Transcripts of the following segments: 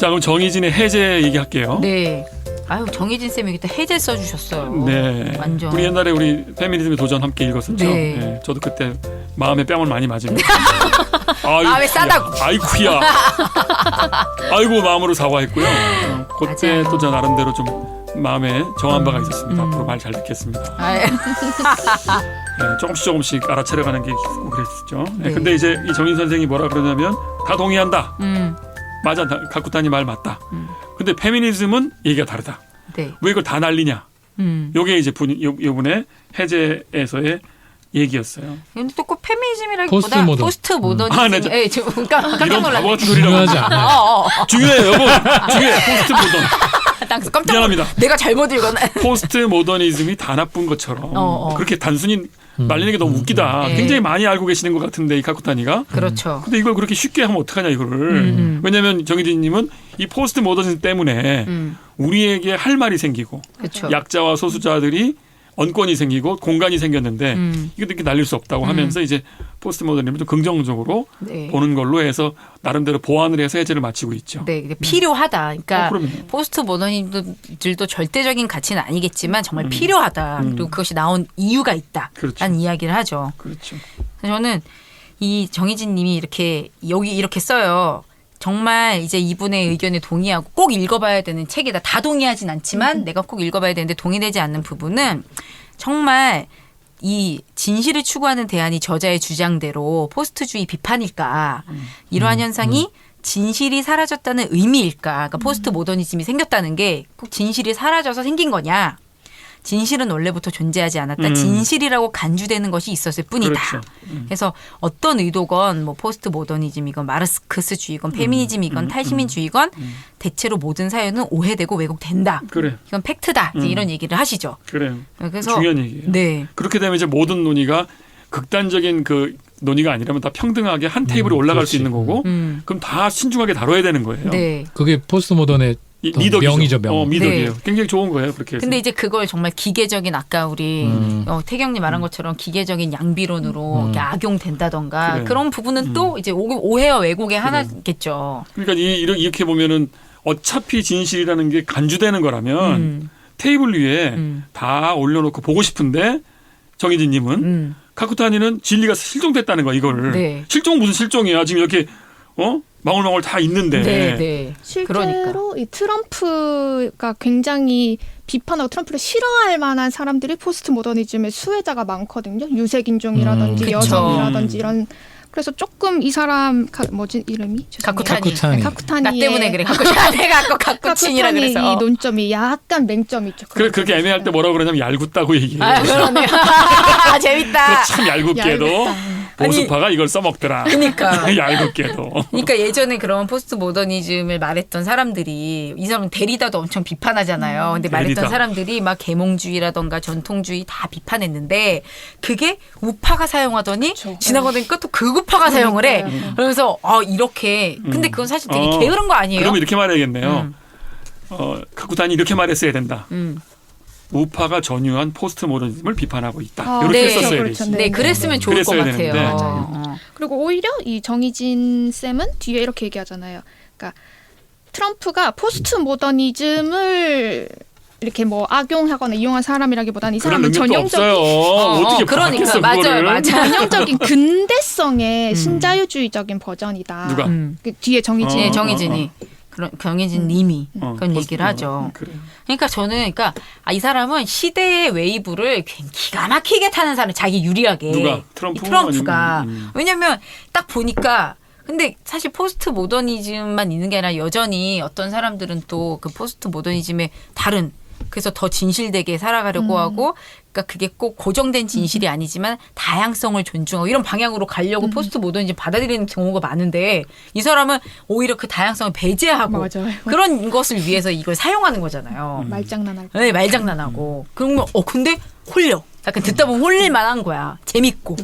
자, 그럼 정의진의 해제 얘기할게요. 네. 아유, 정의진 쌤이 그때 해제 써주셨어요. 네. 완전. 우리 옛날에 우리 페미니즘의 도전 함께 읽었었죠. 네. 네. 저도 그때 마음에 뺨을 많이 맞으면서. 마음에 싸다고. 아이쿠야. 아이고 마음으로 사과했고요. 그때 맞아요. 또 저 나름대로 좀 마음에 정한 바가 있었습니다. 음. 앞으로 말 잘 듣겠습니다. 아유. 네, 조금씩 알아차려가는 게 있고 그랬었죠. 네. 네. 근데 이제 이 정인 선생이 뭐라 그러냐면 다 동의한다. 맞아, 가쿠타니 말 맞다. 근데 페미니즘은 얘기가 다르다. 네. 왜 이걸 다 날리냐? 요게 이제 요번에 해제에서의 얘기였어요. 근데 또 꼭 페미니즘이라기보다 포스트 모더니즘. 아, 네. 네, 지금 깜짝 이런 바보 놀랐네. 같은 소리라고. 중요하지 않아요. 중요해요, 여보. 중요해. 포스트 모던. 깜짝 미안합니다. 내가 잘못 읽었네. 포스트 모더니즘이 다 나쁜 것처럼 그렇게 단순히 말리는 게 너무 웃기다. 네. 굉장히 많이 알고 계시는 것 같은데 이 카쿠타니가. 그렇죠. 근데 이걸 그렇게 쉽게 하면 어떡하냐 이거를. 왜냐하면 정희진님은 이 포스트 모더니즘 때문에 우리에게 할 말이 생기고 그렇죠. 약자와 소수자들이 언권이 생기고 공간이 생겼는데 이거 이렇게 날릴 수 없다고 하면서 이제 포스트 모더니즘을 좀 긍정적으로 네. 보는 걸로 해서 나름대로 보완을 해서 해제를 마치고 있죠. 네, 근데 필요하다. 그러니까 그럼요. 포스트 모더니즘들도 절대적인 가치는 아니겠지만 정말 필요하다. 그리고 그것이 나온 이유가 있다. 그렇죠. 라는 이야기를 하죠. 그렇죠. 그래서 저는 이 정희진 님이 이렇게 여기 이렇게 써요. 정말 이제 이분의 의견에 동의하고 꼭 읽어봐야 되는 책이다. 다 동의하진 않지만 내가 꼭 읽어봐야 되는데 동의되지 않는 부분은 정말 이 진실을 추구하는 대안이 저자의 주장대로 포스트주의 비판일까. 이러한 현상이 진실이 사라졌다는 의미일까. 그러니까 포스트 모더니즘이 생겼다는 게 꼭 진실이 사라져서 생긴 거냐. 진실은 원래부터 존재하지 않았다. 진실이라고 간주되는 것이 있었을 뿐이다. 그렇죠. 그래서 어떤 의도건 뭐 포스트 모더니즘이건 마르크스주의건 페미니즘이건 탈시민주의건 대체로 모든 사유는 오해되고 왜곡된다. 그래. 이건 팩트다. 이제 이런 얘기를 하시죠. 그래요. 그래서 중요한 얘기예요. 네. 그렇게 되면 이제 모든 논의가 극단적인 그 논의가 아니라면 다 평등하게 한 테이블에 올라갈 수 그렇지. 있는 거고 그럼 다 신중하게 다뤄야 되는 거예요. 네. 그게 포스트 모던의 미덕이죠. 명이죠, 명. 미덕이에요. 네. 굉장히 좋은 거예요. 그렇게 해서. 근데 이제 그걸 정말 기계적인 아까 우리 태경님 말한 것처럼 기계적인 양비론으로 이렇게 악용된다던가 그래. 그런 부분은 또 이제 오해와 왜곡의 하나겠죠. 그러니까 이렇게 보면은 어차피 진실이라는 게 간주되는 거라면 테이블 위에 다 올려놓고 보고 싶은데 정희진님은 카쿠타니는 진리가 실종됐다는 거야 이거를. 네. 실종 무슨 실종이야 지금 이렇게 망울망울 다 있는데. 네, 네. 실제로 그러니까. 이 트럼프가 굉장히 비판하고 트럼프를 싫어할 만한 사람들이 포스트 모더니즘의 수혜자가 많거든요. 유색인종이라든지 그쵸. 여성이라든지 이런. 그래서 조금 이 사람 뭐지 이름이? 가쿠타니. 카쿠타니. 나 때문에 그래. 내가 아까 가쿠친이라 카쿠타니 그래서. 이 논점이 약간 맹점이 있죠. 그렇게 애매할 때 뭐라고 그러냐면 얄궂다고 얘기해요. 아, 그러네요. 재밌다. 참 얄궂게도 보수파가 이걸 써먹더라. 그러니까. 얄궂게도. 그러니까 예전에 그런 포스트 모더니즘을 말했던 사람들이 이 사람은 데리다도 엄청 비판하잖아요. 근데 말했던 데리다. 사람들이 막 계몽주의라던가 전통주의 다 비판했는데 그게 우파가 사용하더니 지나가니까 또 극우파가 사용을 해. 그러면서 이렇게 근데 그건 사실 되게 게으른 거 아니에요? 그러면 이렇게 말해야겠네요. 카쿠타니 이렇게 말했어야 된다. 우파가 전유한 포스트 모더니즘을 비판하고 있다. 이렇게 네. 썼어야 그렇죠. 되지. 네, 그랬으면 좋을 것 그랬어야 같아요. 되는데. 그리고 오히려 이 정의진 쌤은 뒤에 이렇게 얘기하잖아요. 그러니까 트럼프가 포스트 모더니즘을 이렇게 뭐 악용하거나 이용한 사람이라기보다는 이 그런 사람은 능력도 없어요. 어떻게 그러니까 받겠어, 맞아요, 그거를. 맞아요. 전형적인 근대성의 신자유주의적인 버전이다. 누가? 그 뒤에 정의진. 네, 정희진이. 정희진 님이 그런 얘기를 하죠. 그래. 그러니까 저는 이 사람은 시대의 웨이브를 기가 막히게 타는 사람, 자기 유리하게. 누가? 트럼프? 트럼프가. 아니면, 왜냐면 딱 보니까 근데 사실 포스트 모더니즘만 있는 게 아니라 여전히 어떤 사람들은 또 그 포스트 모더니즘의 다른 그래서 더 진실되게 살아가려고 하고 그러니까 그게 꼭 고정된 진실이 아니지만 다양성을 존중하고 이런 방향으로 가려고 포스트 모더니즘 받아들이는 경우가 많은데 이 사람은 오히려 그 다양성을 배제하고 맞아요. 그런 것을 위해서 이걸 사용하는 거잖아요. 말장난할 네, 말장난하고. 그러면 근데 홀려. 약간 듣다 보면 홀릴 만한 거야. 재밌고.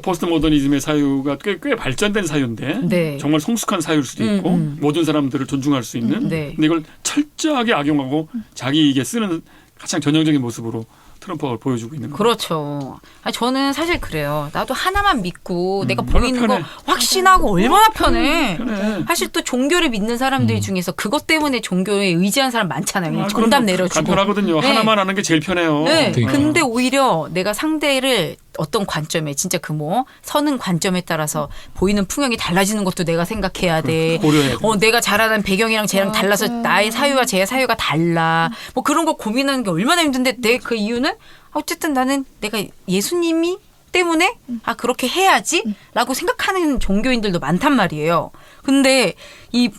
포스트 모더니즘의 사유가 꽤 발전된 사유인데 네. 정말 성숙한 사유일 수도 있고 모든 사람들을 존중할 수 있는 네. 근데 이걸 철저하게 악용하고 자기 이익에 쓰는 가장 전형적인 모습으로 트럼프가 보여주고 있는 거. 그렇죠. 아니, 저는 사실 그래요. 나도 하나만 믿고 내가 얼마나 보이는 거 편해. 확신하고 얼마나 편해. 편해. 사실 또 종교를 믿는 사람들 중에서 그것 때문에 종교에 의지한 사람 많잖아요. 그냥 정답 그럼 내려주고. 간편하거든요. 네. 하나만 아는 게 제일 편해요. 네. 그러니까. 근데 오히려 내가 상대를 어떤 관점에 진짜 그 뭐 서는 관점에 따라서 보이는 풍경이 달라지는 것도 내가 생각해야 돼. 고려해야 돼. 내가 자라난 배경이랑 쟤랑 달라서 나의 사유와 쟤의 사유가 달라. 뭐 그런 거 고민하는 게 얼마나 힘든데 내 그 이유는 어쨌든 나는 내가 예수님이 때문에 그렇게 해야지라고 생각하는 종교인들도 많단 말이에요. 근데 이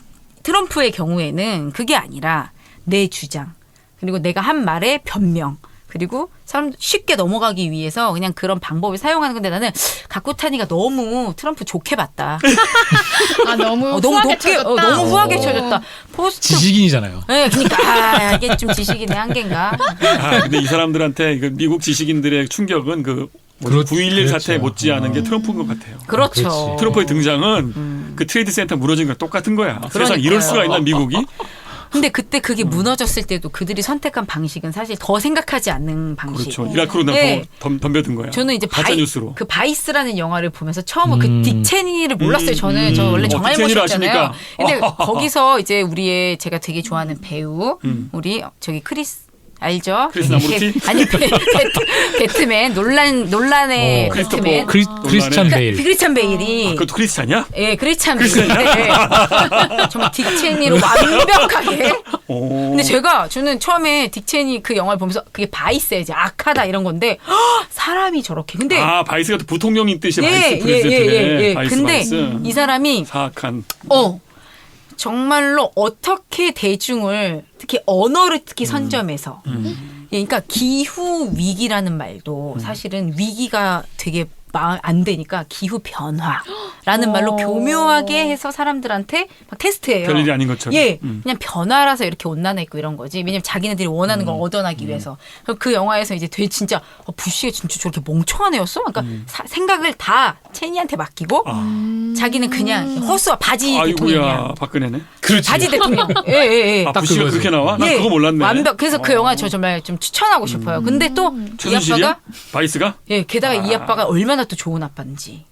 트럼프의 경우에는 그게 아니라 내 주장 그리고 내가 한 말의 변명 그리고 사람 쉽게 넘어가기 위해서 그냥 그런 방법을 사용하는 건데 나는 가쿠타니가 너무 트럼프 좋게 봤다. 너무 너무 후하게 높게 쳐졌다. 너무 후하게 쳐졌다. 포스트 지식인이잖아요. 네, 그러니까 이게 좀 지식인의 한계인가? 근데 이 사람들한테 이거 미국 지식인들의 충격은 그 그렇죠. 9.11 사태에 그렇죠. 못지않은 게 트럼프인 것 같아요. 그렇죠. 그렇지. 트럼프의 등장은 그 트레이드 센터 무너진 거랑 똑같은 거야. 세상 그러니까요. 이럴 수가 있나 미국이? 근데 그때 그게 무너졌을 때도 그들이 선택한 방식은 사실 더 생각하지 않는 방식. 그렇죠. 이라크로 네. 덤벼든 거야. 저는 이제 가짜 뉴스로. 그 바이스라는 영화를 보면서 처음 그 딕 체니를 몰랐어요. 저는 저 원래 딕 체니를 정알못이었잖아요. 아십니까? 근데 거기서 이제 우리의 제가 되게 좋아하는 배우 우리 저기 크리스 알죠? 크리스 나무르티? 아니 배트맨 논란의 크리스토퍼 배트맨 크리스찬 베일. 크리스찬 베일이 그것도 크리스찬이야? 예, 크리스찬 베일인데 정말 딕 체니로 완벽하게. 오. 근데 저는 처음에 딕 체니 그 영화를 보면서 그게 바이스야 이제 악하다 이런 건데 사람이 저렇게. 근데 바이스가 또 부통령인 뜻이 예, 바이스 예, 프레지던트네. 예. 바이스, 근데 바이스. 이 사람이 사악한. 정말로 어떻게 대중을 특히 언어를 특히 선점해서 그러니까 기후 위기라는 말도 사실은 위기가 되게 안 되니까 기후 변화라는 말로 교묘하게 해서 사람들한테 막 테스트해요. 별일이 아닌 것처럼. 예, 그냥 변화라서 이렇게 온난화 있고 이런 거지. 왜냐면 자기네들이 원하는 걸 얻어나기 위해서. 그 영화에서 이제 되게 진짜 부시가 진짜 저렇게 멍청한 애였어. 그러니까 생각을 다 체니한테 맡기고 자기는 그냥 허수와 바지 대통령이야. 아이고야, 박근혜네. 그렇지. 바지 대통령. 예. 아, 부시가 그거지. 그렇게 나와? 난 예, 그거 몰랐네. 완벽. 그래서 그 영화 저 정말 좀 추천하고 싶어요. 근데 또 이 최순실이야? 아빠가 바이스가? 게다가 이 아빠가 얼마나 또 좋은 아빠인지.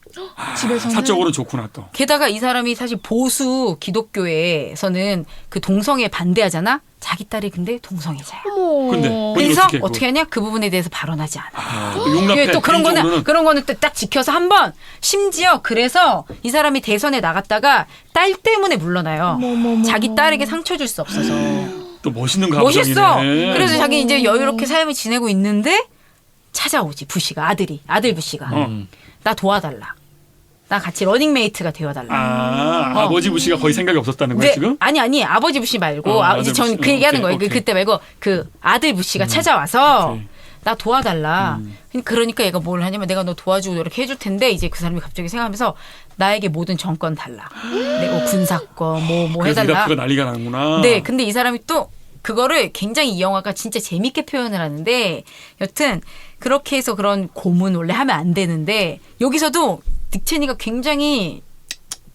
집에서는 사적으로 좋구나 또. 게다가 이 사람이 사실 보수 기독교에서는 그 동성애 반대하잖아. 자기 딸이 근데 동성애자야. 어머. 근데 그래서 어떻게 어떻게 하냐? 그 부분에 대해서 발언하지 않아. 또 용납해. 예, 또 그런 개인적으로는. 거는 또 딱 지켜서 한번 심지어 그래서 이 사람이 대선에 나갔다가 딸 때문에 물러나요. 자기 딸에게 상처 줄 수 없어서. 또 멋있는 가부장이네. 멋있어. 그래서 자기 이제 여유롭게 삶을 지내고 있는데 찾아오지 부시가 아들 부시가 나 도와달라. 나 같이 러닝메이트가 되어달라. 아버지 부시가 거의 생각이 없었다는 거야 네, 지금? 아니 아버지 부시 말고 아들 이제 전 부시. 그 얘기하는 거예요. 오케이. 그때 말고 그 아들 부시가 찾아와서 오케이. 나 도와달라. 그러니까 얘가 뭘 하냐면 내가 너 도와주고 이렇게 해줄 텐데 이제 그 사람이 갑자기 생각하면서 나에게 모든 정권 달라. 내가 군사권 뭐 그래서 해달라. 이라크가 난리가 나는구나. 네, 근데 이 사람이 또 그거를 굉장히 이 영화가 진짜 재밌게 표현을 하는데 여튼 그렇게 해서 그런 고문 원래 하면 안 되는데 여기서도 딕체니가 굉장히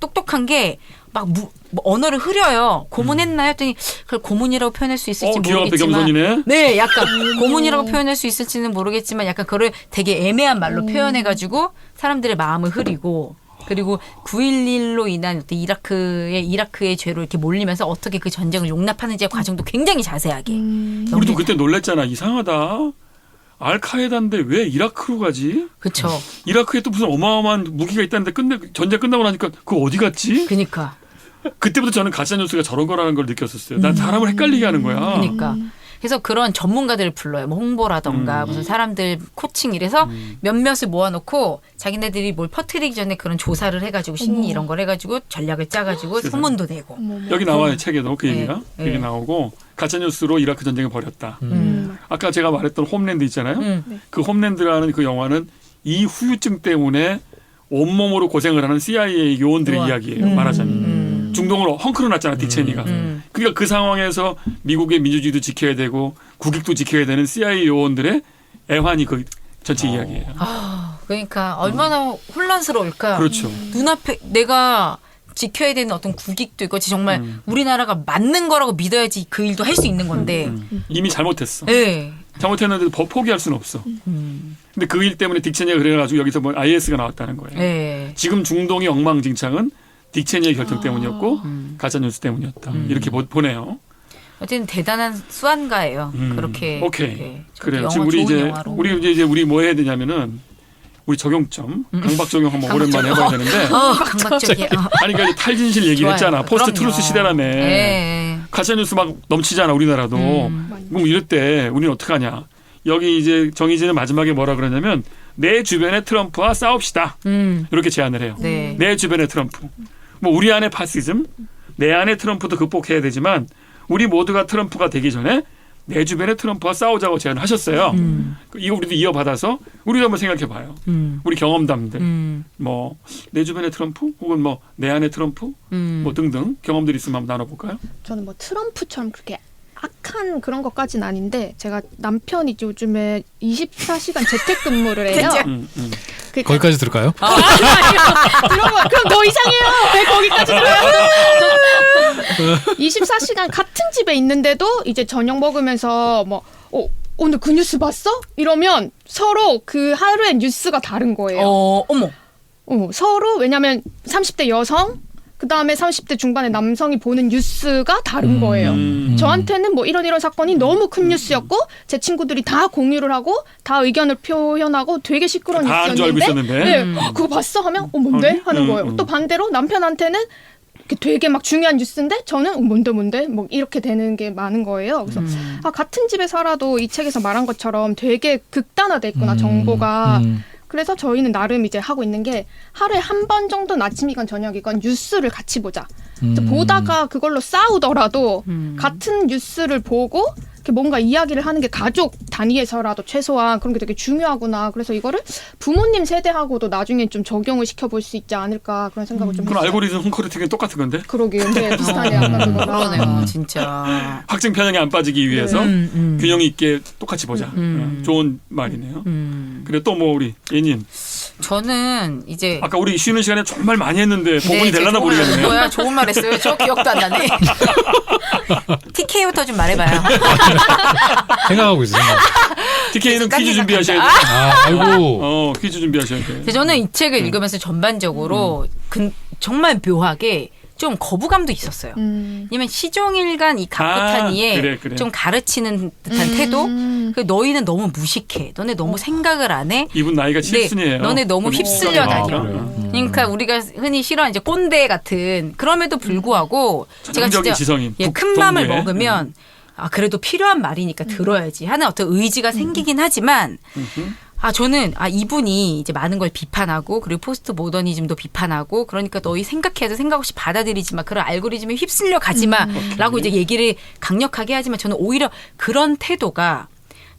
똑똑한 게 막 언어를 흐려요. 고문했나요? 했더니 그걸 고문이라고 표현할 수 있을지 기가 모르겠지만 백염선이네. 네, 약간 고문이라고 표현할 수 있을지는 모르겠지만 약간 그거를 되게 애매한 말로 표현해가지고 사람들의 마음을 흐리고 그리고 9.11로 인한 어떤 이라크의 죄로 이렇게 몰리면서 어떻게 그 전쟁을 용납하는지의 과정도 굉장히 자세하게. 우리도 그때 놀랬잖아. 이상하다. 알카에다인데 왜 이라크로 가지? 그렇죠. 이라크에 또 무슨 어마어마한 무기가 있다는데 전쟁 끝나고 나니까 그거 어디 갔지? 그러니까. 그때부터 저는 가짜 뉴스가 저런 거라는 걸 느꼈었어요. 난 사람을 헷갈리게 하는 거야. 그러니까. 그래서 그런 전문가들을 불러요. 뭐 홍보라던가 무슨 사람들 코칭 이래서 몇몇을 모아놓고 자기네들이 뭘 퍼뜨리기 전에 그런 조사를 해가지고 심리 이런 걸 해가지고 전략을 짜가지고 소문도 내고. 여기 나와요. 책에도 그 얘기가. 네. 여기 나오고 가짜 뉴스로 이라크 전쟁을 벌였다. 아까 제가 말했던 홈랜드 있잖아요. 그 홈랜드라는 그 영화는 이 후유증 때문에 온몸으로 고생을 하는 CIA 요원들의 이야기예요. 말하자면. 중동으로 헝클어놨잖아, 딕체니가. 그러니까 그 상황에서 미국의 민주주의도 지켜야 되고 국익도 지켜야 되는 CIA 요원들의 애환이 그 전체 이야기예요. 그러니까 얼마나 혼란스러울까. 그렇죠. 눈앞에 내가 지켜야 되는 어떤 국익도 있고 정말 우리나라가 맞는 거라고 믿어야지 그 일도 할 수 있는 건데. 이미 잘못했어. 네. 잘못했는데도 포기할 수는 없어. 근데 그 일 때문에 딕 체니가 그래가지고 여기서 뭐 IS가 나왔다는 거예요. 네. 지금 중동의 엉망진창은 딕 체니의 결정 때문이었고 가짜뉴스 때문이었다. 이렇게 보네요. 어쨌든 대단한 수완가예요. 그렇게. 오케이. 네. 그래요. 영화, 지금 우리 좋은 이제 영화로. 우리 뭐 해야 되냐면은 우리 적용점 강박 적용 한번 오랜만에 해봐야 되는데. 강박적이야. 아니 그러니까 이제 탈진실 얘기를 좋아요. 했잖아. 포스트 그럼요. 트루스 시대라며. 네. 가짜뉴스 막 넘치잖아 우리나라도. 그럼 이럴 때 우리는 어떻게 하냐. 여기 이제 정의진은 마지막에 뭐라 그러냐면 내 주변의 트럼프와 싸웁시다. 이렇게 제안을 해요. 네. 내 주변의 트럼프. 뭐 우리 안의 파시즘, 내 안의 트럼프도 극복해야 되지만 우리 모두가 트럼프가 되기 전에 내 주변의 트럼프와 싸우자고 제안을 하셨어요. 이거 우리도 이어받아서 우리도 한번 생각해봐요. 우리 경험담들. 뭐 내 주변의 트럼프 혹은 뭐 내 안의 트럼프 뭐 등등 경험들이 있으면 한번 나눠볼까요? 저는 뭐 트럼프처럼 그렇게 악한 그런 것까지는 아닌데 제가 남편이 요즘에 24시간 재택근무를 해요. 그러니까 거기까지 들을까요? 들어봐. 그럼 더 이상해요. 왜 거기까지 들어요? 24시간 같은 집에 있는데도 이제 저녁 먹으면서 뭐 오늘 그 뉴스 봤어? 이러면 서로 그 하루의 뉴스가 다른 거예요. 어머. 서로 왜냐면 30대 여성 그다음에 30대 중반의 남성이 보는 뉴스가 다른 거예요. 저한테는 뭐 이런 사건이 너무 큰 뉴스였고 제 친구들이 다 공유를 하고 다 의견을 표현하고 되게 시끄러운 다 안 줄 알고 뉴스였는데 있었는데. 네, 그거 봤어? 하면 뭔데? 하는 거예요. 또 반대로 남편한테는 이렇게 되게 막 중요한 뉴스인데 저는 뭔데? 뭐 이렇게 되는 게 많은 거예요. 그래서 같은 집에 살아도 이 책에서 말한 것처럼 되게 극단화돼 있구나 정보가. 그래서 저희는 나름 이제 하고 있는 게 하루에 한 번 정도는 아침이건 저녁이건 뉴스를 같이 보자. 그래서 보다가 그걸로 싸우더라도 같은 뉴스를 보고 이렇게 뭔가 이야기를 하는 게 가족 단위에서라도 최소한 그런 게 되게 중요하구나. 그래서 이거를 부모님 세대하고도 나중에 좀 적용을 시켜볼 수 있지 않을까 그런 생각을 좀 그럼 했어요. 알고리즘 홈커르팅이 똑같은 건데 그러게요. 네, 비슷하네요. 아까 그거랑. 그러네요. 진짜. 확증 편향에 안 빠지기 위해서 균형 있게 똑같이 보자. 좋은 말이네요. 그래 또 뭐 우리 예님 저는 이제 아까 우리 쉬는 시간에 정말 많이 했는데 복원이 네, 되려나 좋은 말 모르겠네요. 뭐야? 좋은 말 했어요. 저 기억도 안 나네. TK부터 좀 말해봐요. 생각하고 있어. 생각. TK는 퀴즈 깜짝이야. 준비하셔야 돼. 아이고. 퀴즈 준비하셔야 돼. 근데 저는 이 책을 읽으면서 전반적으로 정말 묘하게 좀 거부감도 있었어요. 왜냐면 시종일관 이 가쿠타니에 그래. 좀 가르치는 듯한 태도. 그 너희는 너무 무식해. 너네 너무 생각을 안 해. 이분 나이가 7순이에요. 너네 너무 휩쓸려 다녀. 그래요. 그러니까 우리가 흔히 싫어하는 이제 꼰대 같은 그럼에도 불구하고 제가 전형적인 진짜 지성인, 큰 마음을 북동부의. 먹으면 그래도 필요한 말이니까 들어야지 하는 어떤 의지가 생기긴 하지만 저는 이분이 이제 많은 걸 비판하고 그리고 포스트 모더니즘도 비판하고 그러니까 너희 생각해도 생각 없이 받아들이지 마. 그런 알고리즘에 휩쓸려 가지 마라고 이제 얘기를 강력하게 하지만 저는 오히려 그런 태도가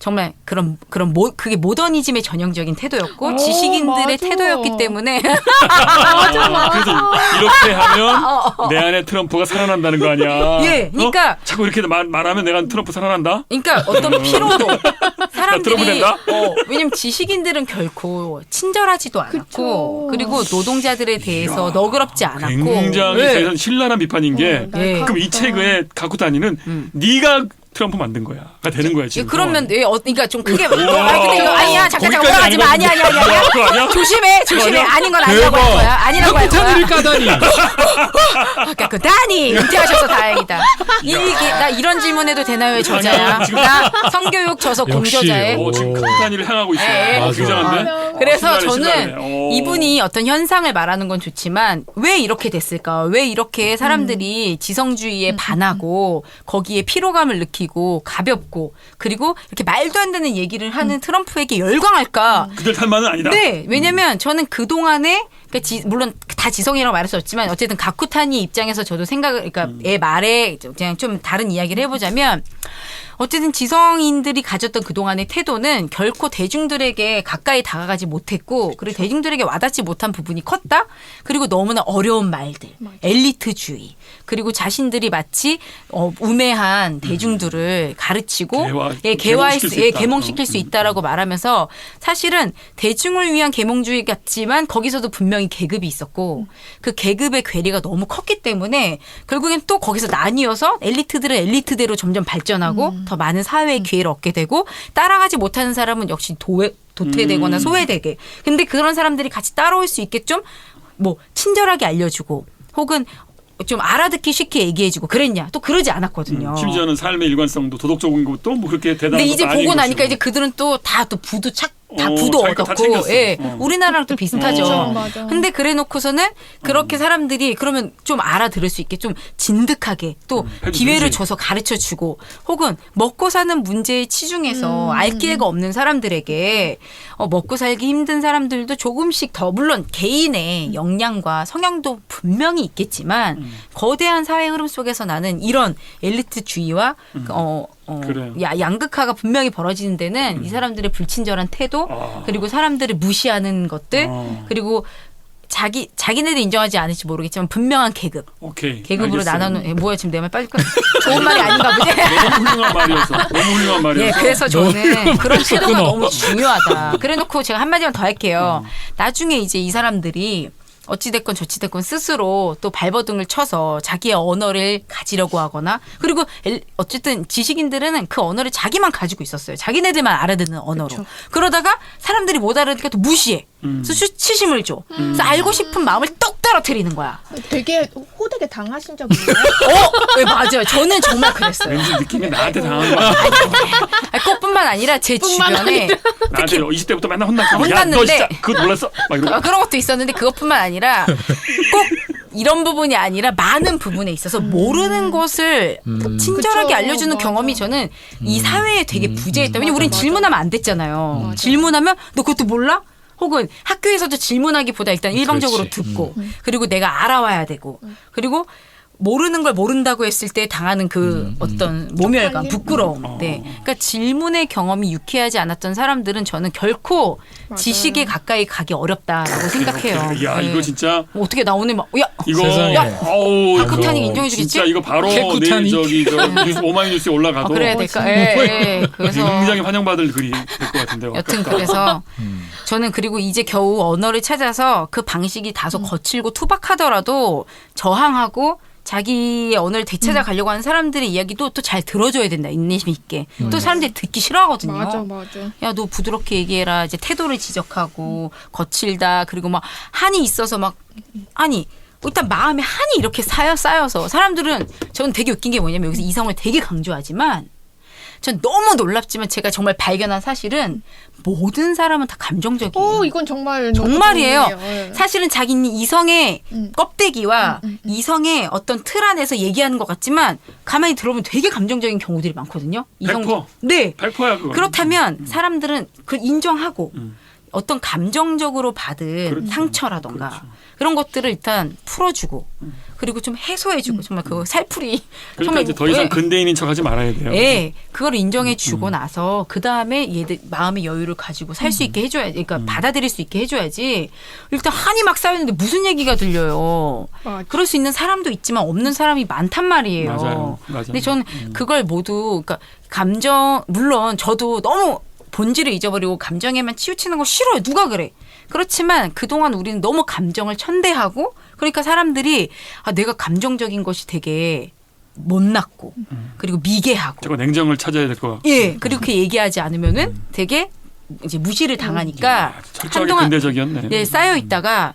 정말 그게 모더니즘의 전형적인 태도였고 지식인들의 맞아. 태도였기 때문에 그래서 이렇게 하면 내 안에 트럼프가 살아난다는 거 아니야. 예, 그러니까 자꾸 이렇게 말하면 내가 트럼프 살아난다. 그러니까 어떤 피로도 사람들이 들어보낸다? 왜냐면 지식인들은 결코 친절하지도 않았고 그쵸. 그리고 노동자들에 대해서 너그럽지 않았고 굉장히 예. 저희는 신랄한 비판인 게 예. 그럼 이 책의 가쿠타니는 네가 트럼프 만든 거야가 되는 거야 지금. 그러면 그러니까 좀 크게 우와. 근데 이거 아니야 잠깐 거기까지 올라가지 마 아니야 그거 아니야? 조심해 아니야? 아닌 건 아니라고 할 거야 아니라고 할 거야 카쿠타니를 까다니. 다니 은퇴하셔서 다행이다. 나 이런 질문해도 되나요의 저자야. 나 성교육 저서 역시. 공저자에. 지금 카쿠타니를 향하고 있어요. 예. 맞아. 굉장한데. 그래서 신랄해. 저는 이분이 어떤 현상을 말하는 건 좋지만 왜 이렇게 됐을까? 왜 이렇게 사람들이 지성주의에 반하고 거기에 피로감을 느끼고 가볍고 그리고 이렇게 말도 안 되는 얘기를 하는 트럼프에게 열광할까? 그들 탈만은 아니다. 네, 왜냐면 저는 그동안에 물론 다 지성이라고 말할 수 없지만 어쨌든 가쿠타니 입장에서 저도 그러니까 애 말에 그냥 좀 다른 이야기를 해보자면 어쨌든 지성인들이 가졌던 그동안의 태도는 결코 대중들에게 가까이 다가가지 못했고 그리고 대중들에게 와닿지 못한 부분이 컸다. 그리고 너무나 어려운 말들, 엘리트주의 그리고 자신들이 마치 우매한 대중들을 가르치고 계몽시킬 수 있다라고 말하면서 사실은 대중을 위한 계몽주의 같지만 거기서도 분명히 분명히 계급이 있었고 그 계급의 괴리가 너무 컸기 때문에 결국엔 또 거기서 나뉘어서 엘리트들은 엘리트대로 점점 발전하고 더 많은 사회의 기회를 얻게 되고 따라가지 못하는 사람은 역시 도태되거나 소외되게. 근데 그런 사람들이 같이 따라올 수 있게 좀 뭐 친절하게 알려주고 혹은 좀 알아듣기 쉽게 얘기해주고 그랬냐? 또 그러지 않았거든요. 심지어는 삶의 일관성도 도덕적인 것도 뭐 그렇게 대단한 근데 이제 것도 아닌 보고 나니까 것이고. 이제 그들은 또 다 또 부도 부도 자기가 다 얻었고, 챙겼어. 예, 우리나라랑 또 비슷하죠. 그렇죠, 맞아. 근데 그래놓고서는 그렇게 사람들이 그러면 좀 알아들을 수 있게 좀 진득하게 또 기회를 해주지. 줘서 가르쳐주고 혹은 먹고 사는 문제의 치중에서 알 기회가 없는 사람들에게 먹고 살기 힘든 사람들도 조금씩 더 물론 개인의 역량과 성향도 분명히 있겠지만 거대한 사회 흐름 속에서 나는 이런 엘리트주의와 그래요. 양극화가 분명히 벌어지는 데는 이 사람들의 불친절한 태도 그리고 사람들을 무시하는 것들 그리고 자기네들 인정하지 않을지 모르겠지만 분명한 계급 오케이. 계급으로 알겠어요. 나눠놓은 뭐야 지금 내 말 빨리 끊어. 좋은 말이 아닌가 보지. 너무 훌륭한 말이었어. 너무 훌륭한 말이었어. 예, 그래서 저는 그런 태도가 끊어. 너무 중요하다. 그래놓고 제가 한마디만 더 할게요. 나중에 이제 이 사람들이 어찌됐건 저찌됐건 스스로 또 발버둥을 쳐서 자기의 언어를 가지려고 하거나 그리고 어쨌든 지식인들은 그 언어를 자기만 가지고 있었어요. 자기네들만 알아듣는 언어로. 그쵸. 그러다가 사람들이 못 알아듣니까 또 무시해. 그래서 수치심을 줘. 그래서 알고 싶은 마음을 떡 떨어뜨리는 거야. 되게 호되게 당하신 적 있나요? 네, 맞아요. 저는 정말 그랬어요. 왠지 느낌이 나한테 당한 거야. 아니, 꽃뿐만 아니라 제 주변에 나한테 20대부터 맨날 혼났어. 야, 혼났는데. 너 진짜 그거 몰랐어? 막 이러고. 그런 것도 있었는데 그것뿐만 아니라 꼭 이런 부분이 아니라 많은 부분에 있어서 모르는 것을 친절하게 그쵸, 알려주는 맞아. 경험이 저는 이 사회에 되게 부재했다. 왜냐면 우린 맞아. 질문하면 안 됐잖아요. 맞아. 질문하면 너 그것도 몰라? 혹은 학교에서도 질문하기보다 일단 일방적으로 그렇지. 듣고 그리고 내가 알아와야 되고 그리고 모르는 걸 모른다고 했을 때 당하는 그 어떤 모멸감, 헷갈림? 부끄러움. 네. 그러니까 질문의 경험이 유쾌하지 않았던 사람들은 저는 결코 맞아요. 지식에 가까이 가기 어렵다라고 생각해요. 야, 네. 이거 진짜 뭐 어떻게 나 오늘 막 야, 이거 세상에. 어우, 하쿠타닉 이거 인정해주겠지? 진짜 이거 바로 내일 하쿠타닉. 저기 뉴스 오마이뉴스에 올라가도 그래야 될까? 예. 그래서 굉장히 환영받을 글이 될 것 같은데요. 여튼 그래서 저는 그리고 이제 겨우 언어를 찾아서 그 방식이 다소 거칠고 투박하더라도 저항하고 자기의 언어를 되찾아가려고 하는 사람들의 이야기도 또 잘 들어줘야 된다. 인내심 있게. 또 사람들이 듣기 싫어하거든요. 맞아. 야, 너 부드럽게 얘기해라. 이제 태도를 지적하고 거칠다. 그리고 막 한이 있어서 막 아니 일단 마음에 한이 이렇게 쌓여서 사람들은 저는 되게 웃긴 게 뭐냐면 여기서 이성을 되게 강조하지만 전 너무 놀랍지만 제가 정말 발견한 사실은 모든 사람은 다 감정적이에요. 이건 정말 정말이에요. 너무 좋네요. 예. 사실은 자기는 이성의 껍데기와 이성의 어떤 틀 안에서 얘기하는 것 같지만 가만히 들어보면 되게 감정적인 경우들이 많거든요. 100%. 네. 100%야 그거. 그렇다면 사람들은 그걸 인정하고 어떤 감정적으로 받은 그렇죠. 상처라던가 그렇죠. 그런 것들을 일단 풀어주고 그리고 좀 해소해주고 정말 그거 살풀이 그러니까 정말 이제 더 이상 예. 근대인인 척하지 말아야 돼요. 예, 그걸 인정해주고 나서 그 다음에 얘들 마음의 여유를 가지고 살 수 있게 해줘야지, 그러니까 받아들일 수 있게 해줘야지. 일단 한이 막 쌓였는데 무슨 얘기가 들려요. 맞아. 그럴 수 있는 사람도 있지만 없는 사람이 많단 말이에요. 맞아요. 근데 저는 그걸 모두, 그러니까 감정 물론 저도 너무 본질을 잊어버리고 감정에만 치우치는 거 싫어요. 누가 그래? 그렇지만 그동안 우리는 너무 감정을 천대하고 그러니까 사람들이 내가 감정적인 것이 되게 못났고 그리고 미개하고 저거 냉정을 찾아야 될 것 같고. 예 그렇게 얘기하지 않으면은 되게 이제 무시를 당하니까 철저하게 한동안 근대적이었네. 예 쌓여 있다가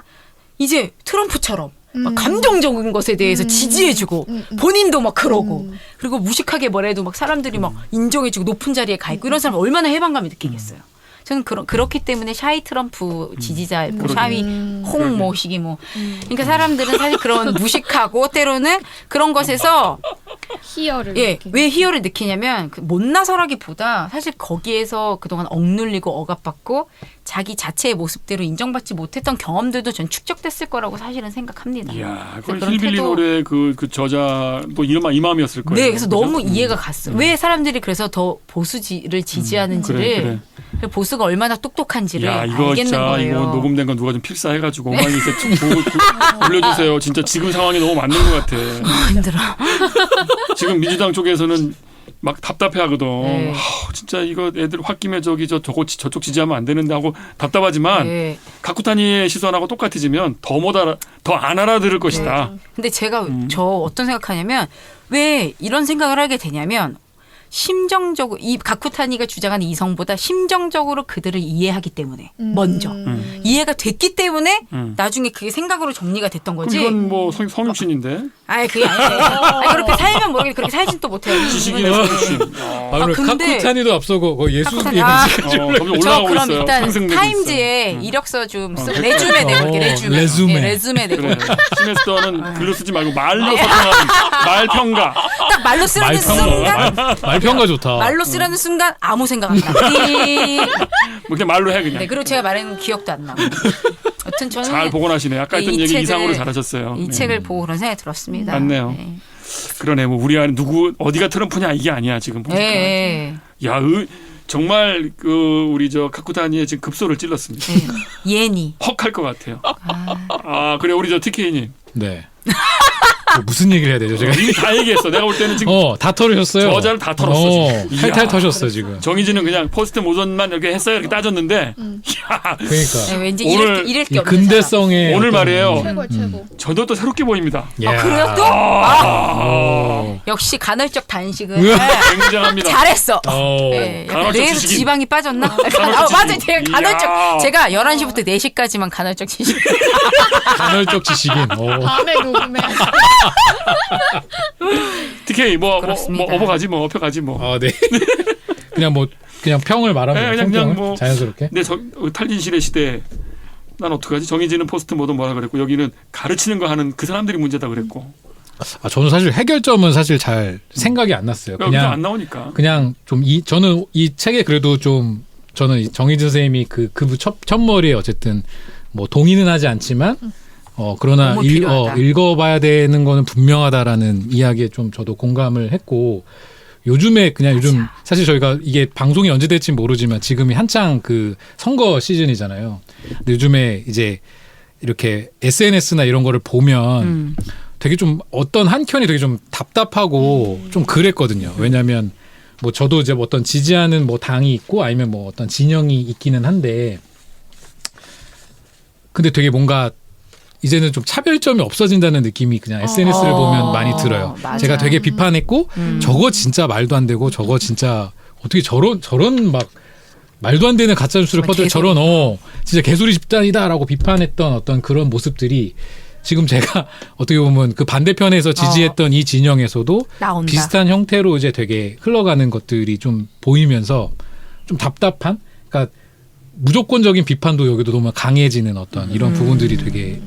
이제 트럼프처럼 막 감정적인 것에 대해서 지지해주고 본인도 막 그러고 그리고 무식하게 뭐래도 막 사람들이 막 인정해주고 높은 자리에 가 있고 이런 사람 얼마나 해방감이 느끼겠어요. 저는 그렇기 때문에 샤이 트럼프 지지자, 뭐 샤이 홍 모시기 뭐. 그러니까 사람들은 사실 그런 무식하고 때로는 그런 것에서 희열을 예, 느끼고. 왜 희열을 느끼냐면 그 못나서라기보다 사실 거기에서 그동안 억눌리고 억압받고 자기 자체의 모습대로 인정받지 못했던 경험들도 전 축적됐을 거라고 사실은 생각합니다. 이야, 그래서 그 그런 힐빌리 태도- 노래 그 저자도 이 마음이었을 거예요. 네, 그래서 그죠? 너무 이해가 갔어요. 왜 사람들이 그래서 더 보수를 지지하는지를 그래. 보수가 얼마나 똑똑한지를 야, 이거 알겠는 진짜 거예요. 이거 녹음된 건 누가 좀 필사해가지고 오마이뉴스에 올려주세요. 진짜 지금 상황이 너무 맞는 것 같아. 힘들어. 지금 민주당 쪽에서는 막 답답해하거든. 네. 진짜 이거 애들 홧김에 저쪽 지지하면 안 되는데 하고 답답하지만 네. 가쿠타니의 시선하고 똑같아지면 더 안 알아들을 것이다. 근데 제가 저 어떤 생각하냐면 왜 이런 생각을 하게 되냐면 심정적으로 이 가쿠타니가 주장하는 이성보다 심정적으로 그들을 이해하기 때문에 먼저 이해가 됐기 때문에 나중에 그게 생각으로 정리가 됐던 거지. 그럼 이건 뭐 성육신인데 아니 그게 아니에요. 그렇게 살면 모르겠는데 그렇게 살진 또 못해요. 지식인의 성육신. 아, 그럼 근데- 카쿠타니도 앞서고 예수님이 점점 올라가고 그럼 있어요. 일단 상승되고 타임즈에 있어. 이력서 좀 그러니까. 레주메 내볼게. 레주메. 예, 레주메 내고 그래. 시메스터는 글로 쓰지 말고 말로 소통하는 말평가. 딱 말로 쓰라는 순간 말평가 좋다. 말로 쓰라는 순간 아무 생각 안 나. 뭐 그냥 말로 해 그냥. 네, 그리고 제가 말하는 기억도 안 나고. 여튼 저는 잘 복원하시네. 아까 네, 했던 이 얘기 책을- 이상으로 잘하셨어요. 이 네. 책을 보고 그런 생각이 들었습니다. 맞네요. 네. 그러네. 뭐 우리 안에 누구 어디가 트럼프냐 이게 아니야 지금 보니까. 네. 야, 정말 우리 저 카쿠타니의 지금 급소를 찔렀습니다. 네. 예니. 헉할 것 같아요. 그래 우리 저 TK님. 네. 뭐 무슨 얘기를 해야 되죠? 제가 이미 다 얘기했어. 내가 볼 때는 지금 다 털으셨어요. 저자를 다 털었어, 지금. 탈탈 이야. 터셨어 지금. 정희진은 그냥 포스트 모전만 이렇게 했어요. 이렇게 따졌는데. 야, 그러니까 네, 왠지 오늘 이럴 게 이 없는 사람. 근대성의 오늘 어떤- 말이에요. 최고 최고. 저도 또 새롭게 보입니다. 야. 그래요 또? 역시 간헐적 단식을 굉장합니다. 잘했어. 어. 네, 약간 간헐적 뇌에서 지식인. 지방이 빠졌나? 간헐적 맞아요. 지식인. 제가 간헐적 이야. 제가 11시부터 4시까지만 간헐적 지식. 간헐적 지식인. 다음에 녹음해. TK 뭐 그렇습니다. 업어가지 뭐 업혀가지 뭐. 아, 네. 그냥 평을 말하면 네, 돼요. 그냥 성평을? 뭐- 자연스럽게. 근데 탈진실의 시대에 난 어떡하지? 정희진은 포스트 모던 뭐라 그랬고 여기는 가르치는 거 하는 그 사람들이 문제다 그랬고. 저는 사실 해결점은 사실 잘 생각이 안 났어요. 여기서 안 그냥 나오니까. 좀 저는 이 책에 그래도 좀 저는 정희진 선생님이 그 첫머리에 어쨌든 뭐 동의는 하지 않지만 그러나 너무 필요하다. 읽어봐야 되는 거는 분명하다라는 이야기에 좀 저도 공감을 했고 요즘에 요즘 사실 저희가 이게 방송이 언제 될지 모르지만 지금이 한창 그 선거 시즌이잖아요. 근데 요즘에 이제 이렇게 SNS나 이런 거를 보면 되게 좀 어떤 한켠이 되게 좀 답답하고 좀 그랬거든요. 왜냐하면 뭐 저도 이제 어떤 지지하는 뭐 당이 있고 아니면 뭐 어떤 진영이 있기는 한데 근데 되게 뭔가 이제는 좀 차별점이 없어진다는 느낌이 그냥 SNS를 보면 많이 들어요. 맞아. 제가 되게 비판했고 저거 진짜 말도 안 되고 저거 진짜 어떻게 저런 막 말도 안 되는 가짜 뉴스를 정말 퍼들 개소리. 저런 진짜 개소리 집단이다라고 비판했던 어떤 그런 모습들이 지금 제가 어떻게 보면 그 반대편에서 지지했던 이 진영에서도 나온다. 비슷한 형태로 이제 되게 흘러가는 것들이 좀 보이면서 좀 답답한 그러니까 무조건적인 비판도 여기도 너무 강해지는 어떤 이런 부분들이 되게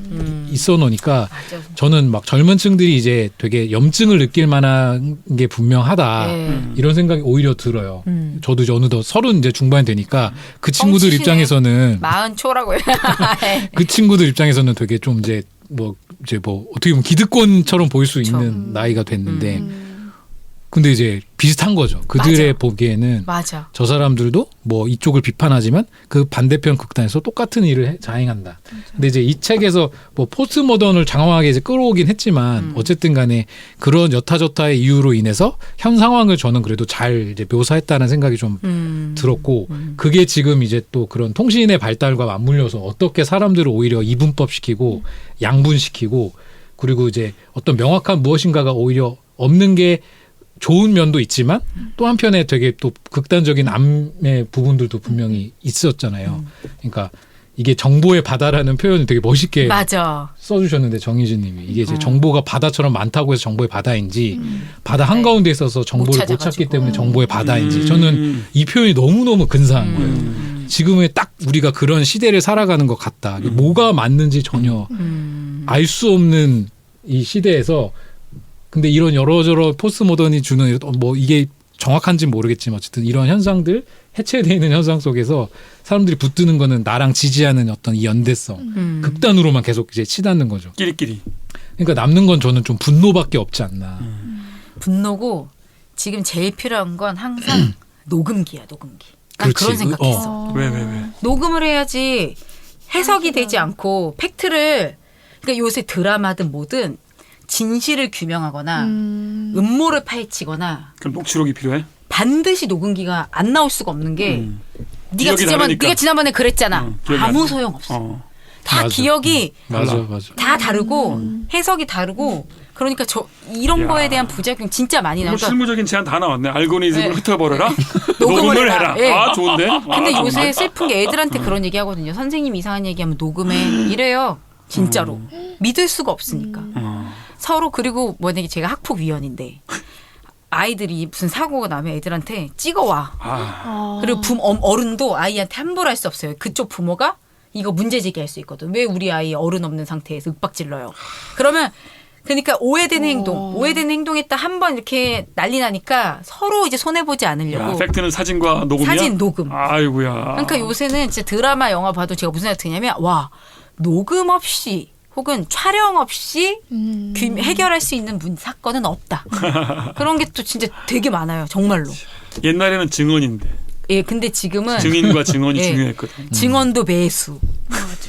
있어 놓으니까 맞아. 저는 막 젊은 층들이 이제 되게 염증을 느낄 만한 게 분명하다 네. 이런 생각이 오히려 들어요. 저도 이제 어느덧 30 이제 중반이 되니까 그 친구들 뻥치시네. 입장에서는 40초라고요. 그 친구들 입장에서는 되게 좀 이제 뭐 어떻게 보면 기득권처럼 보일 수 그쵸. 있는 나이가 됐는데 근데 이제 비슷한 거죠. 그들의 맞아. 보기에는 맞아. 저 사람들도 뭐 이쪽을 비판하지만 그 반대편 극단에서 똑같은 일을 자행한다. 근데 이제 이 책에서 뭐 포스트 모던을 장황하게 이제 끌어오긴 했지만 어쨌든 간에 그런 여타저타의 이유로 인해서 현 상황을 저는 그래도 잘 이제 묘사했다는 생각이 좀 들었고 그게 지금 이제 또 그런 통신의 발달과 맞물려서 어떻게 사람들을 오히려 이분법시키고 양분시키고 그리고 이제 어떤 명확한 무엇인가가 오히려 없는 게 좋은 면도 있지만 또 한편에 되게 또 극단적인 암의 부분들도 분명히 있었잖아요. 그러니까 이게 정보의 바다라는 표현을 되게 멋있게 맞아. 써주셨는데 정희진 님이 이게 이제 정보가 바다처럼 많다고 해서 정보의 바다인지 바다 한가운데 있어서 정보를 못 찾기 찾아가지고. 때문에 정보의 바다인지 저는 이 표현이 너무너무 근사한 거예요. 지금의 딱 우리가 그런 시대를 살아가는 것 같다. 뭐가 맞는지 전혀 알 수 없는 이 시대에서 근데 이런 여러저러 포스트 모던이 주는 뭐 이게 정확한지는 모르겠지만 어쨌든 이런 현상들 해체되어 있는 현상 속에서 사람들이 붙드는 거는 나랑 지지하는 어떤 이 연대성 극단으로만 계속 이제 치닫는 거죠. 끼리끼리. 그러니까 남는 건 저는 좀 분노밖에 없지 않나. 분노고 지금 제일 필요한 건 항상 녹음기야, 녹음기. 난 그렇지. 그런 생각했어. 왜? 녹음을 해야지 해석이 되지 않고 팩트를 그러니까 요새 드라마든 뭐든 진실을 규명하거나 음모를 파헤치거나 그럼 녹취록이 필요해? 반드시 녹음기가 안 나올 수가 없는 게 기억이 다르니까. 네가 지난번에 그랬잖아. 기억이 아무 안 나. 소용 없어. 다 맞아. 기억이 맞아, 달라. 맞아. 다 다르고 해석이 다르고 그러니까 이런 야. 거에 대한 부작용 진짜 많이 뭐 나니까. 실무적인 제안 다 나왔네. 알고리즘을 네. 흩어버려라. 녹음을 녹음을 해라. 해라. 예. 아 좋은데. 근데 아, 요새 정말. 슬픈 게 애들한테 그런 얘기 하거든요. 선생님 이상한 얘기하면 녹음해. 이래요. 진짜로. 믿을 수가 없으니까. 서로 그리고 만약에 제가 학폭위원인데 아이들이 무슨 사고가 나면 애들한테 찍어와. 아, 그리고 어른도 아이한테 함부로 할 수 없어요. 그쪽 부모가 이거 문제 제기할 수 있거든. 왜 우리 아이 어른 없는 상태에서 윽박질러요. 그러면 그러니까 오해되는 행동했다 한 번 이렇게 난리 나니까 서로 이제 손해 보지 야, 않으려고 팩트는 사진과 녹음이야. 사진 녹음. 아이고야. 그러니까 요새는 진짜 드라마 영화 봐도 제가 무슨 생각 드냐면 와 녹음 없이 혹은 촬영 없이 해결할 수 있는 사건은 없다. 그런 게 또 진짜 되게 많아요. 정말로. 옛날에는 증언인데 예, 근데 지금은 증인과 증언이 예. 중요했거든. 증언도 매수.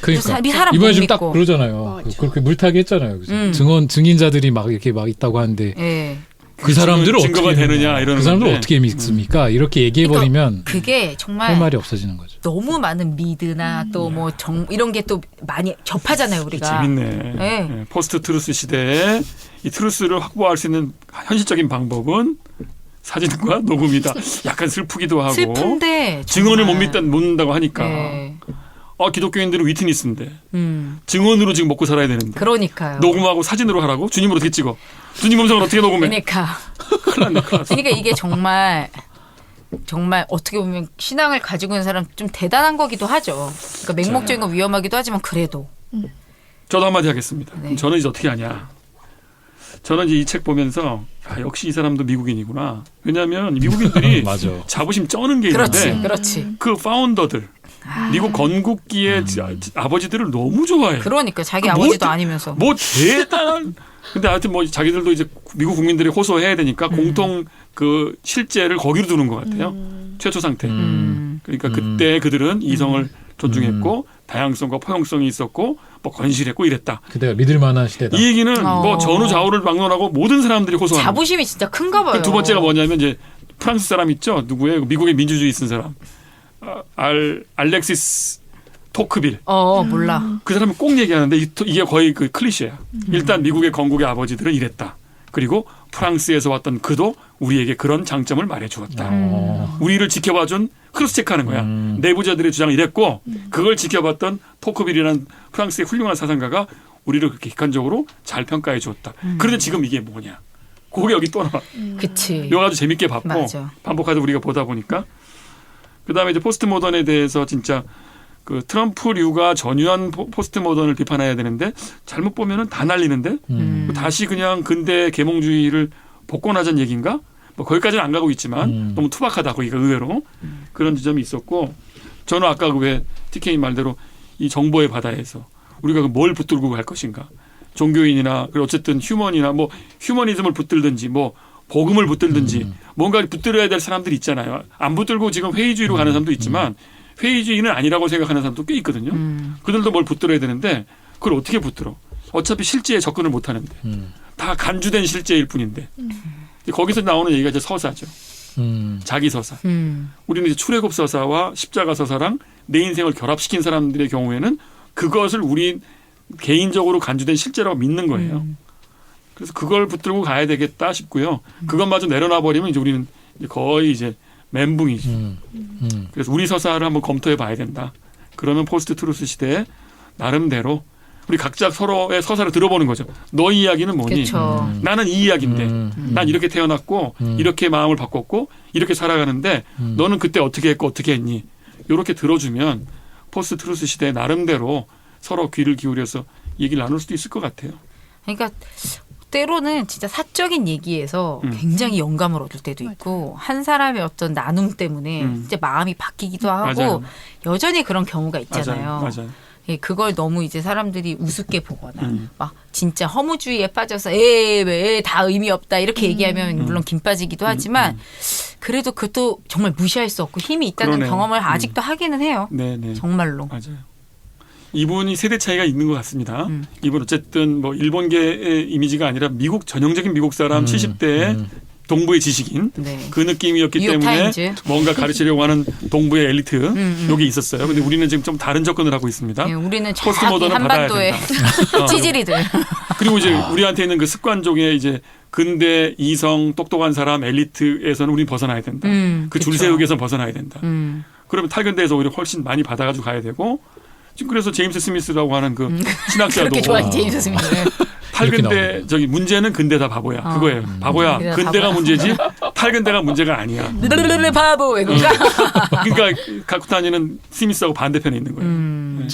그러니까 사람 이번에 못 좀 딱 믿고. 그러잖아요. 맞아. 그렇게 물타기 했잖아요. 그죠? 증인자들이 막 이렇게 막 있다고 하는데 예. 그 사람들을 증거가 어떻게 되느냐 믿냐, 이러는 그 사람들 건데. 어떻게 믿습니까? 이렇게 얘기해 버리면 그게 할 정말 말이 없어지는 거죠. 너무 많은 미드나 또 뭐 이런 게 또 많이 접하잖아요, 우리가. 재밌네. 네. 예, 포스트 트루스 시대에 이 트루스를 확보할 수 있는 현실적인 방법은 사진과 녹음이다. 약간 슬프기도 하고 슬픈데 증언을 정말. 못 믿는다고 하니까 예. 기독교인들은 위트니스인데 증언으로 지금 먹고 살아야 되는데 그러니까요. 녹음하고 사진으로 하라고? 주님을 어떻게 찍어? 주님 음성을 어떻게 녹음해? 그러니까 큰일 났네. 큰일 났어. 그러니까 이게 정말 어떻게 보면 신앙을 가지고 있는 사람 좀 대단한 거기도 하죠. 그러니까 맹목적인 거 위험하기도 하지만 그래도. 저도 한마디 하겠습니다. 네. 저는 이제 어떻게 하냐. 저는 이제 이 책 보면서 역시 이 사람도 미국인이구나. 왜냐하면 미국인들이 맞아. 자부심 쩌는 게 그렇지, 있는데 그렇지. 그 파운더들 미국 건국기의 아버지들을 너무 좋아해. 그러니까 자기 뭐 아버지도 대- 아니면서. 뭐 대단한. 근데 하여튼 뭐 자기들도 이제 미국 국민들이 호소해야 되니까 공통 그 실제를 거기로 두는 것 같아요. 최초 상태. 그러니까 그때 그들은 이성을 존중했고 다양성과 포용성이 있었고 뭐 건실했고 이랬다. 그때가 믿을 만한 시대다. 이 얘기는 뭐 전후 좌우를 막론하고 모든 사람들이 호소하는. 자부심이 진짜 큰가 봐요. 두 번째가 뭐냐면 이제 프랑스 사람 있죠. 누구예요? 미국의 민주주의 쓴 사람. 알렉시스 토크빌. 몰라. 그 사람은 꼭 얘기하는데 이게 거의 그 클리셰야. 일단 미국의 건국의 아버지들은 이랬다. 그리고 프랑스에서 왔던 그도 우리에게 그런 장점을 말해주었다. 우리를 지켜봐준 크로스체크하는 거야. 내부자들의 주장이 이랬고 그걸 지켜봤던 토크빌이라는 프랑스의 훌륭한 사상가가 우리를 그렇게 객관적으로 잘 평가해 주었다. 그런데 지금 이게 뭐냐. 그게 여기 또 나와. 그치. 이거 아주 재밌게 봤고 맞아. 반복하다 우리가 보다 보니까 그다음에 이제 포스트 모던에 대해서 진짜 그 트럼프류가 전유한 포스트 모던을 비판해야 되는데 잘못 보면은 다 날리는데 다시 그냥 근대 계몽주의를 복권하자는 얘기인가? 뭐 거기까지는 안 가고 있지만 너무 투박하다 거기가 의외로 그런 지점이 있었고 저는 아까 그 왜 TK 말대로 이 정보의 바다에서 우리가 뭘 붙들고 갈 것인가? 종교인이나 그리고 어쨌든 휴먼이나 뭐 휴머니즘을 붙들든지 뭐 복음을 붙들든지 뭔가 붙들어야 될 사람들이 있잖아요. 안 붙들고 지금 회의주의로 가는 사람도 있지만 회의주의는 아니라고 생각하는 사람도 꽤 있거든요. 그들도 뭘 붙들어야 되는데 그걸 어떻게 붙들어? 어차피 실제에 접근을 못 하는데 다 간주된 실제일 뿐인데 거기서 나오는 얘기가 이제 서사죠. 자기 서사. 우리는 이제 출애굽 서사와 십자가 서사랑 내 인생을 결합시킨 사람들의 경우에는 그것을 우리 개인적으로 간주된 실제라고 믿는 거예요. 그래서 그걸 붙들고 가야 되겠다 싶고요. 그것마저 내려놔 버리면 이제 우리는 이제 거의 이제 멘붕이죠. 그래서 우리 서사를 한번 검토해 봐야 된다. 그러면 포스트 트루스 시대에 나름대로 우리 각자 서로의 서사를 들어보는 거죠. 너의 이야기는 뭐니? 그쵸. 나는 이 이야기인데 난 이렇게 태어났고 이렇게 마음을 바꿨고 이렇게 살아가는데 너는 그때 어떻게 했고 어떻게 했니? 이렇게 들어주면 포스트 트루스 시대에 나름대로 서로 귀를 기울여서 얘기를 나눌 수도 있을 것 같아요. 그러니까 때로는 진짜 사적인 얘기에서 굉장히 영감을 얻을 때도 있고 한 사람의 어떤 나눔 때문에 진짜 마음이 바뀌기도 하고 맞아요. 여전히 그런 경우가 있잖아요. 맞아요. 예, 그걸 너무 이제 사람들이 우습게 보거나 막 진짜 허무주의에 빠져서 왜 다 의미 없다 이렇게 얘기하면 물론 김 빠지기도 하지만 그래도 그것도 정말 무시할 수 없고 힘이 있다는 그러네요. 경험을 아직도 하기는 해요. 네. 정말로. 맞아요. 이분이 세대 차이가 있는 것 같습니다. 이분 어쨌든 뭐 일본계의 이미지가 아니라 미국 전형적인 미국 사람 70대 동부의 지식인 네. 그 느낌이었기 때문에 뉴욕타임즈. 뭔가 가르치려고 하는 동부의 엘리트 여기 있었어요. 근데 우리는 지금 좀 다른 접근을 하고 있습니다. 예, 우리는 포스트 저기 모던은 받아야 한반도의 된다. 찌질이들. 그리고 이제 우리한테 있는 그 습관 중에 이제 근대 이성 똑똑한 사람 엘리트에서는 우린 벗어나야 된다. 그 줄 그쵸. 세우기에서 벗어나야 된다. 음. 그러면 탈근대에서 오히려 훨씬 많이 받아가지고 가야 되고 지금 그래서 제임스 스미스라고 하는 그 신학자도 그렇게 좋아하는 제임스 스미스. 탈근대 저기 문제는 근대다 바보야 그거예요. 바보야 근대다 근대가 바보야. 문제지 탈근대가 문제가 아니야. 르르르르 바보 이건가? 그러니까 가쿠타니는 스미스하고 반대편에 있는 거예요. 네.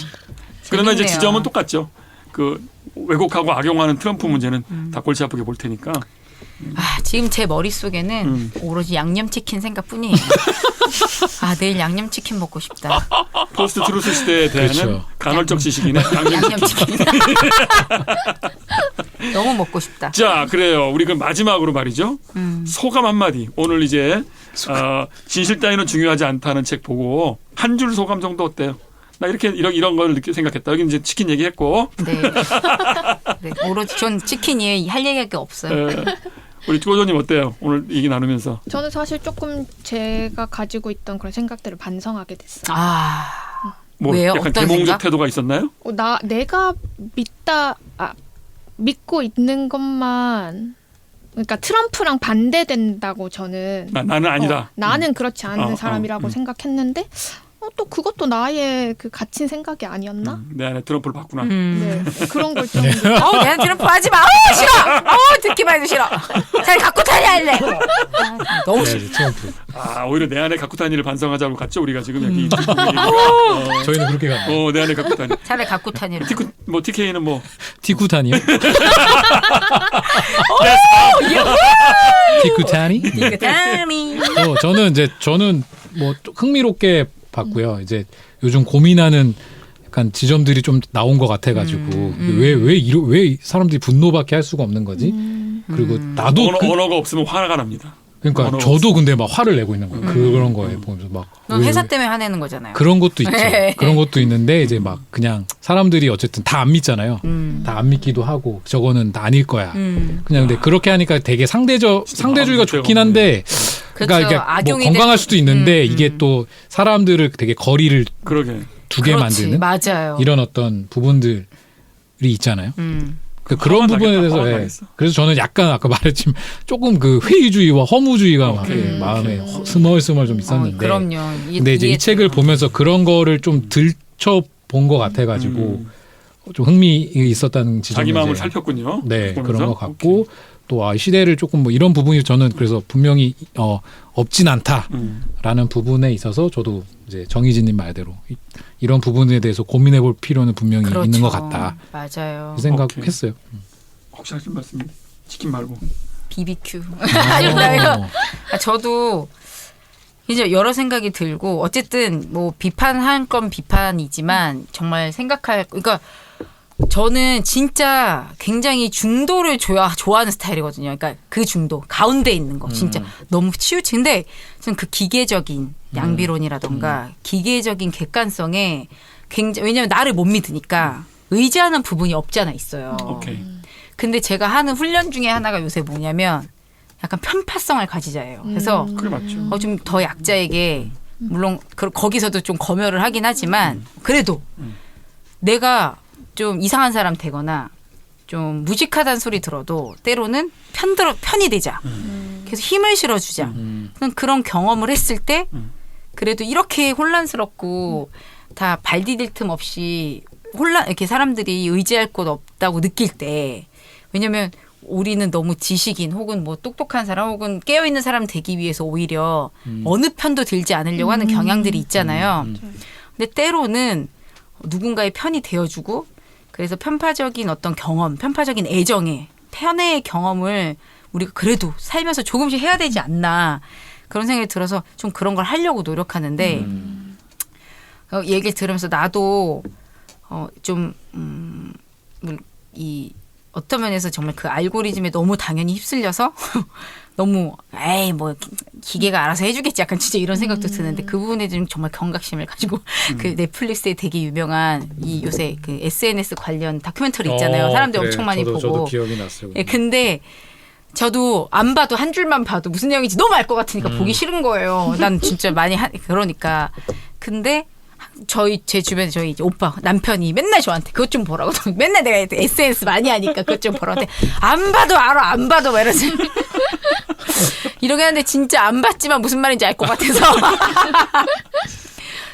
그러나 이제 재밌네요. 지점은 똑같죠. 그 왜곡하고 악용하는 트럼프 문제는 다 골치 아프게 볼 테니까. 아, 지금 제 머릿속에는 오로지 양념치킨 생각뿐이에요. 아, 내일 양념치킨 먹고 싶다. 포스트 트루스 시대에 대한 그렇죠. 간헐적 지식이네. 양념치킨. 양념치킨. 너무 먹고 싶다. 자, 그래요. 우리 그 마지막으로 말이죠. 소감 한마디. 오늘 이제 진실 따위는 중요하지 않다는 책 보고 한 줄 소감 정도 어때요? 나 이런 걸 생각했다. 여기 이제 치킨 얘기했고. 네. 네. 오로지 전 치킨이 할 얘기할 게 없어요. 우리 쪼조님 어때요? 오늘 얘기 나누면서. 저는 사실 조금 제가 가지고 있던 그런 생각들을 반성하게 됐어요. 아, 뭐 왜요? 약간 어떤 계몽적 생각? 태도가 있었나요? 내가 믿고 있는 것만, 그러니까 트럼프랑 반대된다고 저는. 나는 아니다. 나는 그렇지 않은 사람이라고 음. 생각했는데, 또 그것도 나의 그 갇힌 생각이 아니었나? 내 안에 트럼프를 봤구나. 네, 그런 걸 좀. 내가 트럼프 하지 마. 싫어. 듣기만 해도 싫어. 잘 갖고 타야 할래. 너무 싫어. 네, 트럼프. 오히려 내 안에 가쿠타니를 반성하자고 갔죠. 우리가 지금 여기. 저희는 그렇게 가요. 내 안에 가쿠타니. 차라리 갖고 타니를. TK는 뭐. 티쿠타니요? 티쿠타니? 저는 뭐 흥미롭게 봤고요. 이제 요즘 고민하는 약간 지점들이 좀 나온 것 같아가지고 왜 사람들이 분노밖에 할 수가 없는 거지? 그리고 나도 언어가 없으면 화가 납니다. 그러니까 저도 근데 막 화를 내고 있는 거예요. 그런 거에 보면서 막 넌 회사 때문에 화내는 거잖아요. 그런 것도 있죠. 그런 것도 있는데 이제 막 그냥 사람들이 어쨌든 다 안 믿잖아요. 다 안 믿기도 하고 저거는 다 아닐 거야. 그냥 근데 그렇게 하니까 되게 상대주의가 좋긴 한데 그러니까 이게 뭐 건강할 수도 있는데 이게 또 사람들을 되게 거리를 그러게. 두게 만드는 맞아요. 이런 어떤 부분들이 있잖아요. 그런 부분에 대해서 그래서 저는 약간 아까 말했지만 조금 그 회의주의와 허무주의가 막 마음에 스멀스멀 좀 있었는데 그럼요. 근데 이제 이 책을 보면서 그런 거를 좀 들춰본 것 같아가지고 좀 흥미 있었다는 지점이 자기 마음을 이제 살폈군요. 네 보면서. 그런 것 같고 또 시대를 조금 뭐 이런 부분이 저는 그래서 분명히 없진 않다라는 부분에 있어서 저도 이제 정희진님 말대로 이런 부분에 대해서 고민해볼 필요는 분명히 있는 것 같다. 맞아요. 그 생각했어요. 혹시 하실 말씀 치킨 말고. BBQ. 어. 저도 이제 여러 생각이 들고 어쨌든 뭐 비판한 건 비판이지만 정말 그러니까 저는 진짜 굉장히 중도를 좋아하는 스타일이거든요. 그러니까 그 중도 가운데 있는 거 진짜 너무 치우치는데 저는 그 기계적인 양비론이라던가 기계적인 객관성에 굉장히 왜냐하면 나를 못 믿으니까 의지하는 부분이 없잖아 있어요. 오케이. 근데 제가 하는 훈련 중에 하나가 요새 뭐냐면 약간 편파성을 가지자예요. 그래서 그래 맞죠. 좀 더 약자에게 물론 거기서도 좀 검열을 하긴 하지만 그래도 내가 좀 이상한 사람 되거나 좀 무식하다는 소리 들어도 때로는 편이 되자. 계속 힘을 실어주자. 그런 경험을 했을 때 그래도 이렇게 혼란스럽고 다 발 디딜 틈 없이 이렇게 사람들이 의지할 곳 없다고 느낄 때 왜냐면 우리는 너무 지식인 혹은 뭐 똑똑한 사람 혹은 깨어있는 사람 되기 위해서 오히려 어느 편도 들지 않으려고 하는 경향들이 있잖아요. 근데 때로는 누군가의 편이 되어주고 그래서 편파적인 어떤 경험, 편파적인 편의 경험을 우리가 그래도 살면서 조금씩 해야 되지 않나 그런 생각이 들어서 좀 그런 걸 하려고 노력하는데 얘기를 들으면서 나도 이 어떤 면에서 정말 그 알고리즘에 너무 당연히 휩쓸려서 너무 기계가 알아서 해주겠지. 약간 진짜 이런 생각도 드는데 그 부분에 좀 정말 경각심을 가지고 그 넷플릭스에 되게 유명한 이 요새 그 SNS 관련 다큐멘터리 있잖아요. 사람들이 엄청 많이 보고. 저도 기억이 났어요. 예, 근데 저도 안 봐도 한 줄만 봐도 무슨 내용인지 너무 알 것 같으니까 보기 싫은 거예요. 난 진짜 많이 그러니까. 근데 제 주변에 저희 이제 오빠 남편이 맨날 저한테 그것 좀 보라고 맨날 내가 SNS 많이 하니까 그것 좀 보라고 안 봐도 알아 안 봐도 막 이러지. 이렇게 하는데 진짜 안 봤지만 무슨 말인지 알 것 같아서.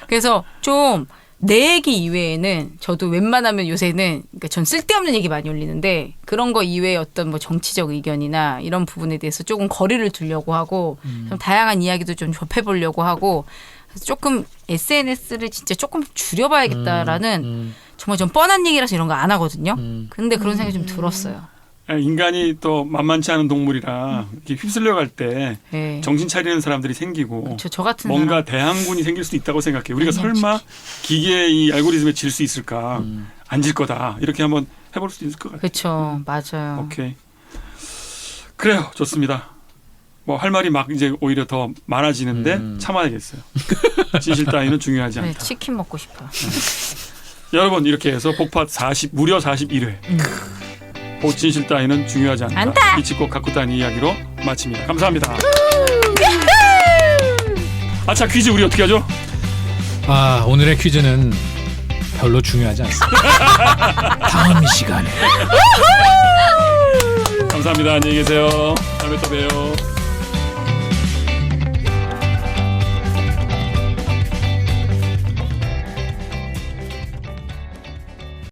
그래서 좀 내 얘기 이외에는 저도 웬만하면 요새는 그러니까 전 쓸데없는 얘기 많이 올리는데 그런 거 이외에 어떤 뭐 정치적 의견이나 이런 부분에 대해서 조금 거리를 두려고 하고 좀 다양한 이야기도 좀 접해보려고 하고 그래서 조금 SNS를 진짜 조금 줄여봐야겠다라는 정말 좀 뻔한 얘기라서 이런 거 안 하거든요. 근데 그런 생각이 좀 들었어요. 인간이 또 만만치 않은 동물이라 이렇게 휩쓸려 갈 때 네. 정신 차리는 사람들이 생기고 저 같은 뭔가 사람. 대항군이 생길 수도 있다고 생각해요. 우리가 설마 기계의 이 알고리즘에 질 수 있을까? 안 질 거다. 이렇게 한번 해볼 수도 있을 것 같아요. 그렇죠. 맞아요. 오케이. 그래요. 좋습니다. 뭐 할 말이 막 이제 오히려 더 많아지는데 참아야겠어요. 진실 따위는 중요하지 네, 않다. 치킨 먹고 싶어요. 여러분 이렇게 해서 복팟 무려 41회. 진실 따위는 중요하지 않다. 안다. 이치코 가쿠타니 이야기로 마칩니다. 감사합니다. 아차 퀴즈 우리 어떻게 하죠? 오늘의 퀴즈는 별로 중요하지 않습니다. 다음 시간에. 감사합니다. 안녕히 계세요. 다음에 또 봬요.